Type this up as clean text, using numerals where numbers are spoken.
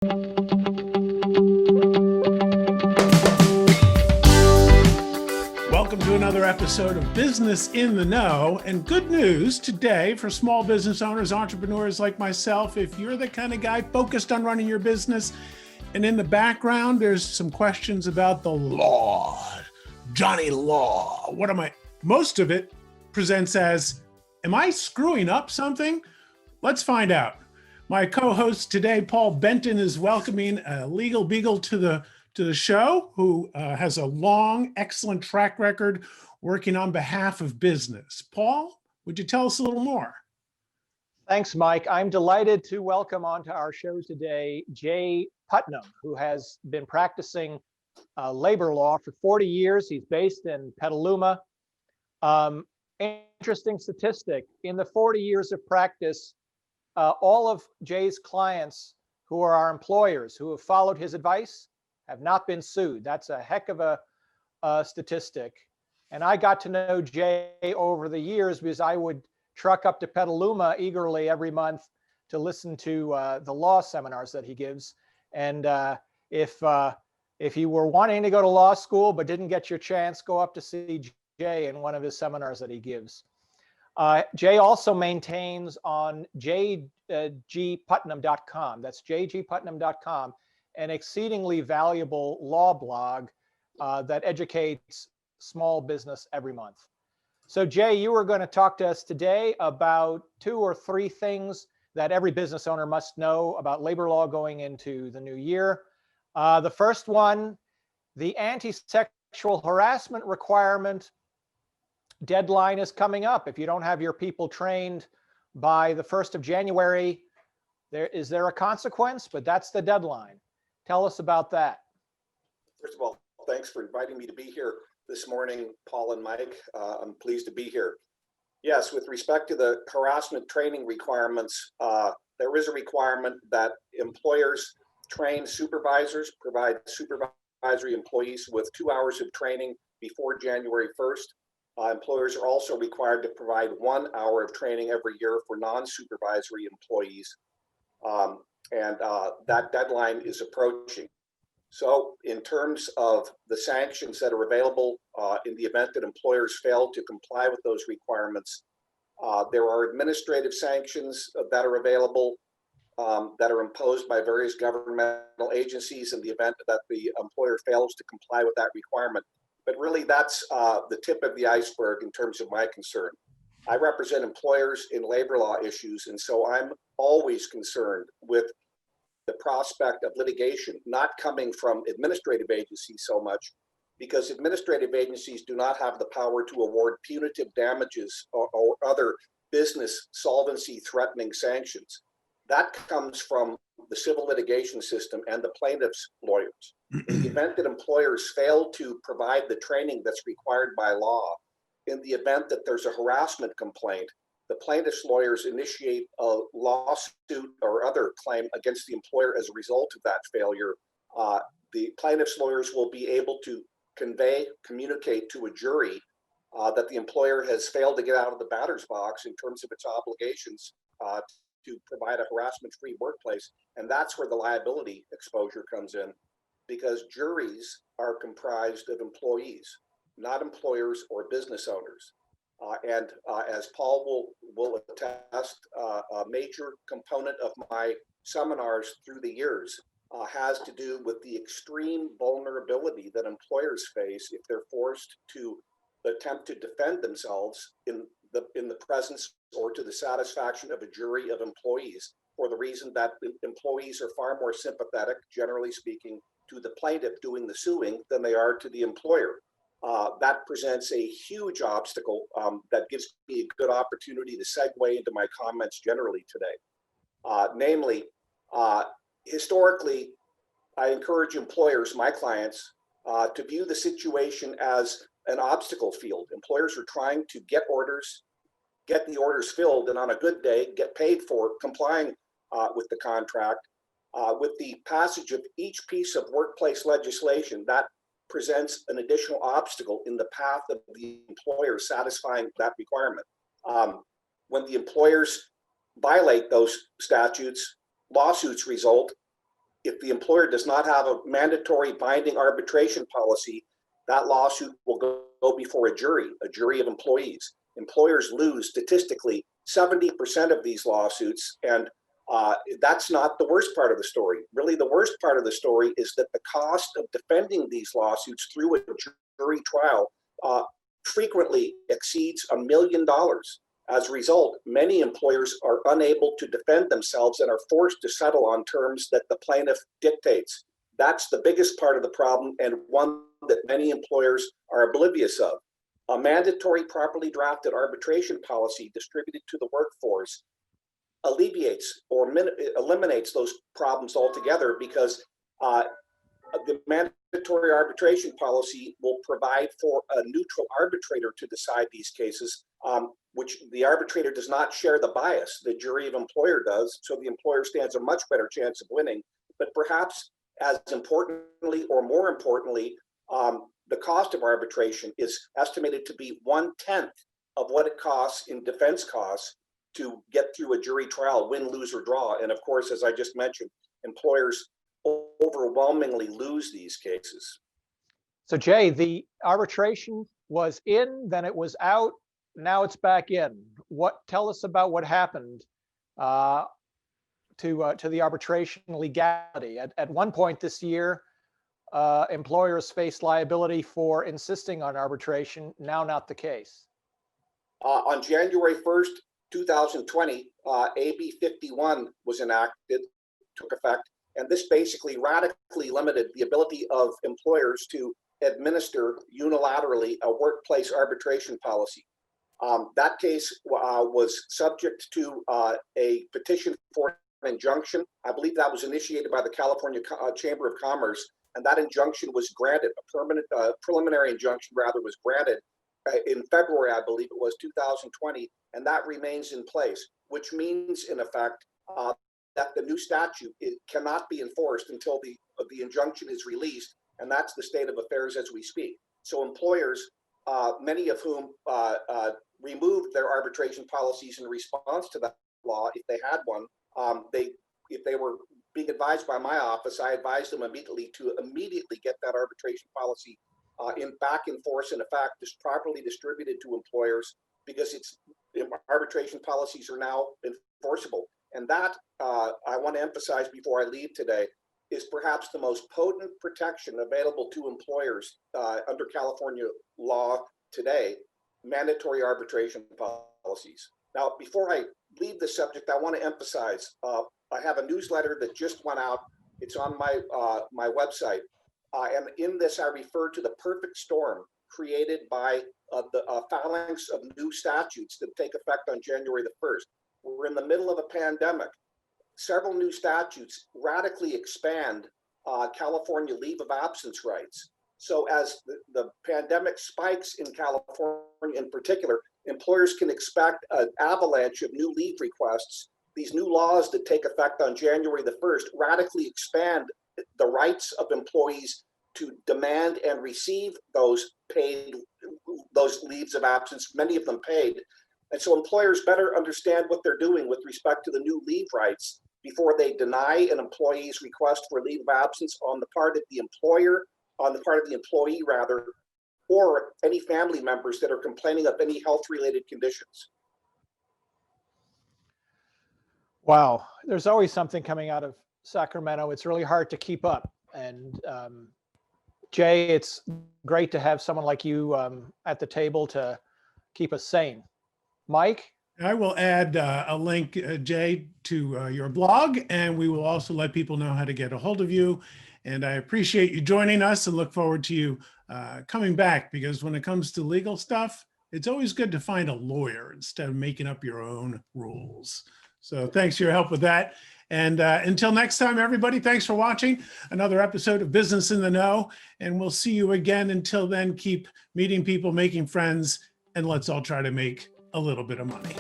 Welcome to another episode of Business in the Know. And good news today for small business owners, entrepreneurs like myself. If you're the kind of guy focused on running your business, and in the background, there's some questions about the law, Johnny Law. Most of it presents as, am I screwing up something? Let's find out. My co-host today, Paul Benton, is welcoming a legal beagle to the show who has a long, excellent track record working on behalf of business. Paul, would you tell us a little more? Thanks, Mike. I'm delighted to welcome onto our show today Jay Putnam, who has been practicing labor law for 40 years. He's based in Petaluma. Interesting statistic, in the 40 years of practice, all of Jay's clients who are our employers who have followed his advice have not been sued. That's a heck of a statistic. And I got to know Jay over the years because I would truck up to Petaluma eagerly every month to listen to the law seminars that he gives. And if you were wanting to go to law school but didn't get your chance, go up to see Jay in one of his seminars that he gives. Jay also maintains on jgputnam.com. That's jgputnam.com. An exceedingly valuable law blog that educates small business every month. So Jay, you were going to talk to us today about 2 or 3 things that every business owner must know about labor law going into the new year. The first one, the anti-sexual harassment requirement deadline is coming up. If you don't have your people trained by the 1st of January, is there a consequence? But that's the deadline. Tell us about that. First of all, thanks for inviting me to be here this morning, Paul and Mike. I'm pleased to be here. Yes, with respect to the harassment training requirements, there is a requirement that employers train supervisors, provide supervisory employees with 2 hours of training before January 1st. Employers are also required to provide 1 hour of training every year for non-supervisory employees. That deadline is approaching. So in terms of the sanctions that are available in the event that employers fail to comply with those requirements, there are administrative sanctions that are available that are imposed by various governmental agencies in the event that the employer fails to comply with that requirement. But really, that's the tip of the iceberg in terms of my concern. I represent employers in labor law issues, and so I'm always concerned with the prospect of litigation not coming from administrative agencies so much, because administrative agencies do not have the power to award punitive damages or other business solvency threatening sanctions. That comes from the civil litigation system and the plaintiff's lawyers. In the event that employers fail to provide the training that's required by law, in the event that there's a harassment complaint, the plaintiff's lawyers initiate a lawsuit or other claim against the employer as a result of that failure. The plaintiff's lawyers will be able to communicate to a jury that the employer has failed to get out of the batter's box in terms of its obligations to provide a harassment-free workplace. And that's where the liability exposure comes in, because juries are comprised of employees, not employers or business owners. As Paul will attest, a major component of my seminars through the years has to do with the extreme vulnerability that employers face if they're forced to attempt to defend themselves in the presence or to the satisfaction of a jury of employees, for the reason that employees are far more sympathetic, generally speaking, to the plaintiff doing the suing than they are to the employer. That presents a huge obstacle that gives me a good opportunity to segue into my comments generally today. Namely, historically, I encourage employers, my clients, to view the situation as an obstacle field. Employers are trying to get the orders filled, and on a good day, get paid for complying with the contract. With the passage of each piece of workplace legislation, that presents an additional obstacle in the path of the employer satisfying that requirement. When the employers violate those statutes, lawsuits result, if the employer does not have a mandatory binding arbitration policy, that lawsuit will go before a jury of employees. Employers lose statistically 70% of these lawsuits, and that's not the worst part of the story. Really, the worst part of the story is that the cost of defending these lawsuits through a jury trial frequently exceeds $1 million. As a result, many employers are unable to defend themselves and are forced to settle on terms that the plaintiff dictates. That's the biggest part of the problem, and one that many employers are oblivious of. A mandatory, properly drafted arbitration policy distributed to the workforce alleviates or eliminates those problems altogether, because the mandatory arbitration policy will provide for a neutral arbitrator to decide these cases, which the arbitrator does not share the bias. The jury of employer does, so the employer stands a much better chance of winning. But perhaps as importantly, or more importantly, the cost of arbitration is estimated to be 1/10 of what it costs in defense costs to get through a jury trial, win, lose, or draw. And of course, as I just mentioned, employers overwhelmingly lose these cases. So Jay, the arbitration was in, then it was out, now it's back in. Tell us about what happened to the arbitration legality. At one point this year, employers faced liability for insisting on arbitration, now not the case. On January 1st, 2020, AB 51 was enacted, took effect, and this basically radically limited the ability of employers to administer unilaterally a workplace arbitration policy. That case was subject to a petition for an injunction. I believe that was initiated by the California Chamber of Commerce, and that injunction was granted. A permanent preliminary injunction, rather, was granted in February, I believe it was, 2020, and that remains in place, which means, in effect, that the new statute cannot be enforced until the injunction is released, and that's the state of affairs as we speak. So employers, many of whom removed their arbitration policies in response to that law, if they had one, if they were being advised by my office, I advised them immediately to get that arbitration policy back in force, in effect, properly distributed to employers, because arbitration policies are now enforceable. And that, I want to emphasize before I leave today, is perhaps the most potent protection available to employers under California law today: mandatory arbitration policies. Now, before I leave the subject, I want to emphasize, I have a newsletter that just went out. It's on my website. And in this, I refer to the perfect storm created by the phalanx of new statutes that take effect on January the 1st. We're in the middle of a pandemic. Several new statutes radically expand California leave of absence rights. So as the pandemic spikes in California in particular, employers can expect an avalanche of new leave requests. These new laws that take effect on January the 1st radically expand the rights of employees to demand and receive those leaves of absence, many of them paid. And so employers better understand what they're doing with respect to the new leave rights before they deny an employee's request for leave of absence on the part of the employee rather, or any family members that are complaining of any health-related conditions. Wow, there's always something coming out of Sacramento. It's really hard to keep up. And Jay, it's great to have someone like you at the table to keep us sane. Mike? I will add a link, Jay, to your blog, and we will also let people know how to get a hold of you. And I appreciate you joining us and look forward to you coming back, because when it comes to legal stuff, it's always good to find a lawyer instead of making up your own rules. So thanks for your help with that. And until next time, everybody, thanks for watching another episode of Business in the Know. And we'll see you again. Until then, keep meeting people, making friends, and let's all try to make a little bit of money.